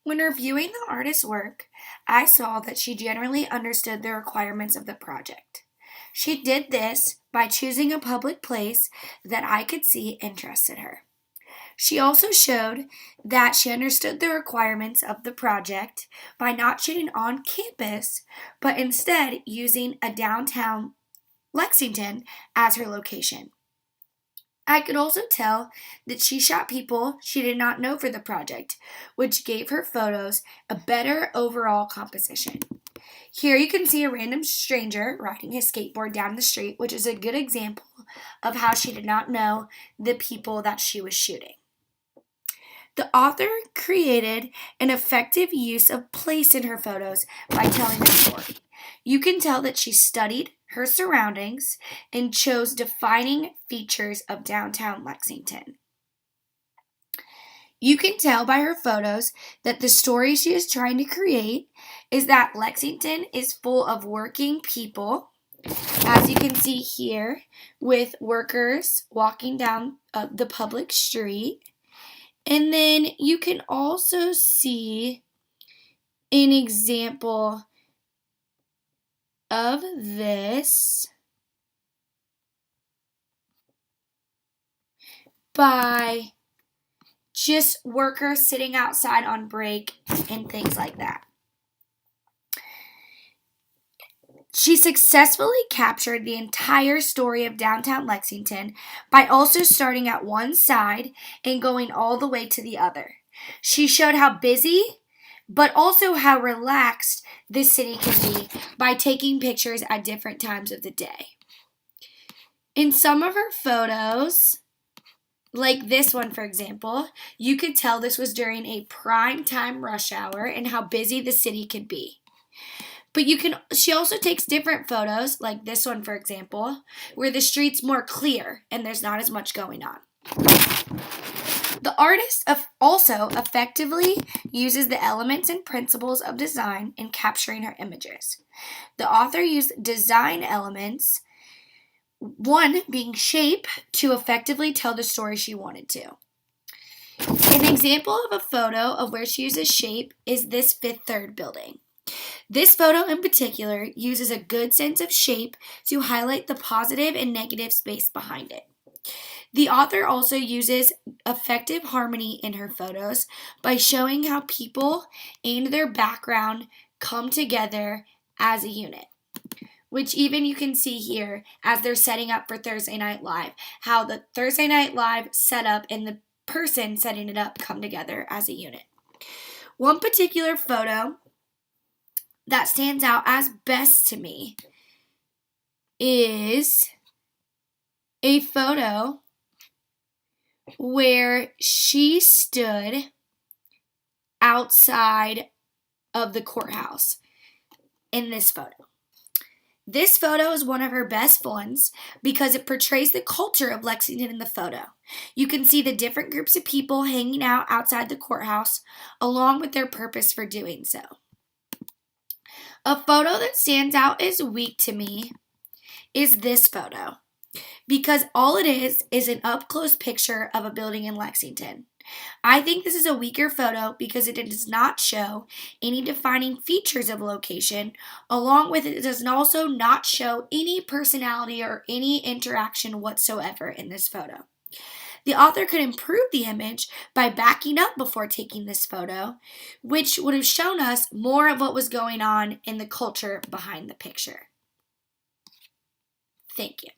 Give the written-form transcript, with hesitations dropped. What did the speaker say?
When reviewing the artist's work, I saw that she generally understood the requirements of the project. She did this by choosing a public place that I could see interested her. She also showed that she understood the requirements of the project by not shooting on campus, but instead using a downtown Lexington as her location. I could also tell that she shot people she did not know for the project, which gave her photos a better overall composition. Here you can see a random stranger riding his skateboard down the street, which is a good example of how she did not know the people that she was shooting. The author created an effective use of place in her photos by telling a story. You can tell that she studied her surroundings and chose defining features of downtown Lexington. You can tell by her photos that the story she is trying to create is that Lexington is full of working people, as you can see here, with workers walking down the public street. And then you can also see an example of this by just workers sitting outside on break and things like that. She successfully captured the entire story of downtown Lexington by also starting at one side and going all the way to the other. She showed how busy, but also how relaxed this city can be by taking pictures at different times of the day. In some of her photos, like this one, for example, you could tell this was during a prime time rush hour and how busy the city could be. But she also takes different photos, like this one, for example, where the street's more clear and there's not as much going on. The artist also effectively uses the elements and principles of design in capturing her images. The author used design elements, one being shape, to effectively tell the story she wanted to. An example of a photo of where she uses shape is this Fifth Third building. This photo in particular uses a good sense of shape to highlight the positive and negative space behind it. The author also uses effective harmony in her photos by showing how people and their background come together as a unit, which even you can see here as they're setting up for Thursday Night Live, how the Thursday Night Live setup and the person setting it up come together as a unit. One particular photo that stands out as best to me is a photo where she stood outside of the courthouse in this photo. This photo is one of her best ones because it portrays the culture of Lexington in the photo. You can see the different groups of people hanging out outside the courthouse along with their purpose for doing so. A photo that stands out as weak to me is this photo because all it is an up-close picture of a building in Lexington. I think this is a weaker photo because it does not show any defining features of location. Along with it does also not show any personality or any interaction whatsoever in this photo. The author could improve the image by backing up before taking this photo, which would have shown us more of what was going on in the culture behind the picture. Thank you.